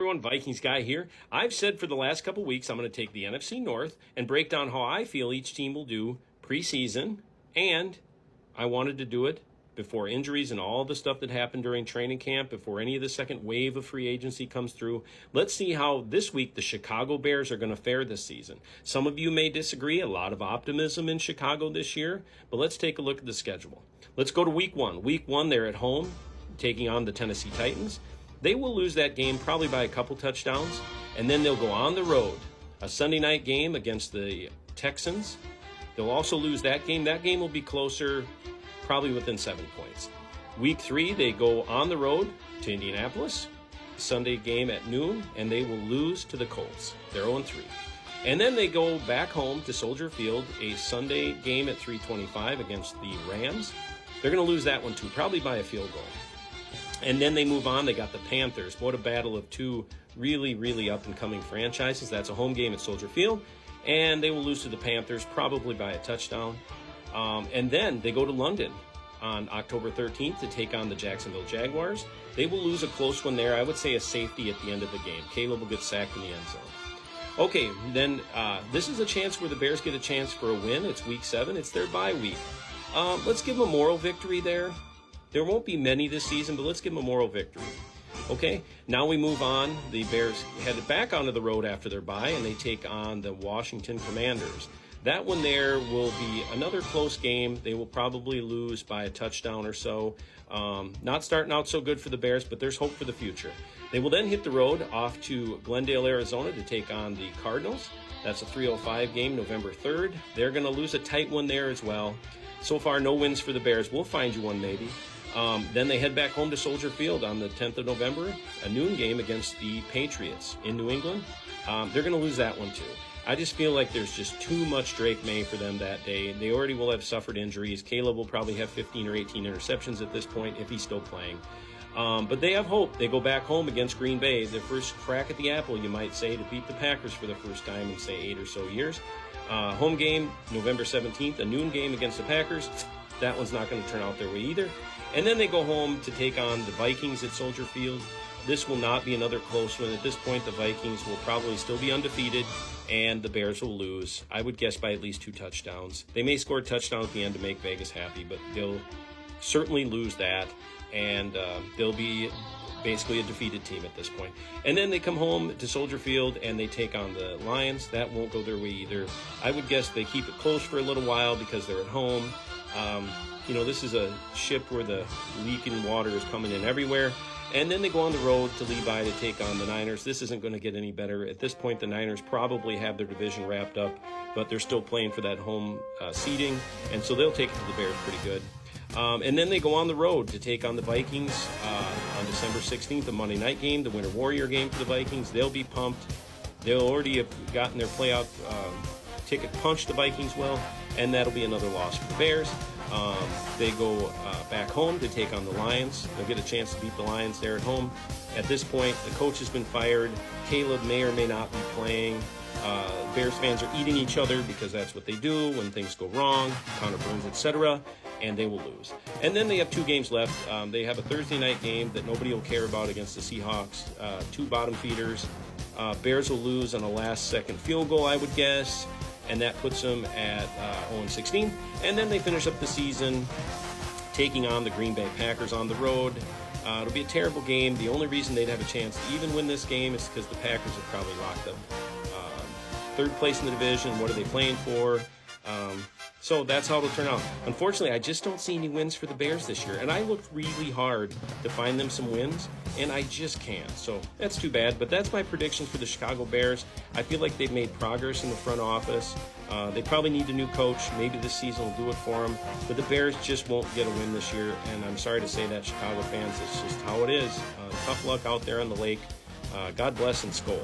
everyone, Vikingsguy here. I've said for the last couple weeks I'm going to take the NFC North and break down how I feel each team will do preseason, and I wanted to do it before injuries and all the stuff that happened during training camp, before any of the second wave of free agency comes through. Let's see how this week the Chicago Bears are going to fare this season. Some of you may disagree, a lot of optimism in Chicago this year, but let's take a look at the schedule. Let's go to week one. Week one, they're at home taking on the Tennessee Titans. They will lose that game probably by a couple touchdowns, and then they'll go on the road. A Sunday night game against the Texans. They'll also lose that game. That game will be closer, probably within 7 points. Week three, they go on the road to Indianapolis. Sunday game at noon, and they will lose to the Colts. They're 0-3. And then they go back home to Soldier Field, a Sunday game at 3:25 against the Rams. They're going to lose that one too, probably by a field goal. And then they move on. They got the Panthers. What a battle of two really, really up-and-coming franchises. That's a home game at Soldier Field. And they will lose to the Panthers, probably by a touchdown. And then they go to London on October 13th to take on the Jacksonville Jaguars. They will lose a close one there. I would say a safety at the end of the game. Caleb will get sacked in the end zone. Okay, then this is a chance where the Bears get a chance for a win. It's week 7. It's their bye week. Let's give them a moral victory there. There won't be many this season, but let's give them a moral victory. Okay, now we move on. The Bears headed back onto the road after their bye, and they take on the Washington Commanders. That one there will be another close game. They will probably lose by a touchdown or so. Not starting out so good for the Bears, but there's hope for the future. They will then hit the road off to Glendale, Arizona to take on the Cardinals. That's a 3:05 game, November 3rd. They're going to lose a tight one there as well. So far, no wins for the Bears. We'll find you one maybe. Then they head back home to Soldier Field on the 10th of November, a noon game against the Patriots in New England. They're going to lose that one too. I just feel like there's just too much Drake May for them that day. They already will have suffered injuries. Caleb will probably have 15 or 18 interceptions at this point if he's still playing. But they have hope. They go back home against Green Bay, their first crack at the apple, you might say, to beat the Packers for the first time in, say, 8 or so years. Home game, November 17th, a noon game against the Packers. That one's not going to turn out their way either. And then they go home to take on the Vikings at Soldier Field. This will not be another close one. At this point, the Vikings will probably still be undefeated, and the Bears will lose, I would guess, by at least 2 touchdowns. They may score a touchdown at the end to make Vegas happy, but they'll certainly lose that, and they'll be basically a defeated team at this point. And then they come home to Soldier Field, and they take on the Lions. That won't go their way either. I would guess they keep it close for a little while because they're at home. This is a ship where the leaking water is coming in everywhere. And then they go on the road to Levi to take on the Niners. This isn't going to get any better. At this point, the Niners probably have their division wrapped up, but they're still playing for that home seeding, and so they'll take it to the Bears pretty good. And then they go on the road to take on the Vikings on December 16th, a Monday night game, the Winter Warrior game for the Vikings. They'll be pumped. They'll already have gotten their playoff ticket punched, the Vikings will, and that'll be another loss for the Bears. They go back home to take on the Lions. They'll get a chance to beat the Lions there at home. At this point, the coach has been fired. Caleb may or may not be playing. Bears fans are eating each other because that's what they do when things go wrong, Connor Burns, etc., and they will lose. And then they have 2 games left. They have a Thursday night game that nobody will care about against the Seahawks, 2 bottom feeders. Bears will lose on a last-second field goal, I would guess, and that puts them at 0-16. And then they finish up the season taking on the Green Bay Packers on the road. It'll be a terrible game. The only reason they'd have a chance to even win this game is because the Packers are probably locked up. 3rd place in the division. What are they playing for? So that's how it'll turn out. Unfortunately, I just don't see any wins for the Bears this year. And I looked really hard to find them some wins, and I just can't. So that's too bad. But that's my predictions for the Chicago Bears. I feel like they've made progress in the front office. They probably need a new coach. Maybe this season will do it for them. But the Bears just won't get a win this year. And I'm sorry to say that, Chicago fans. It's just how it is. Tough luck out there on the lake. God bless and Skol.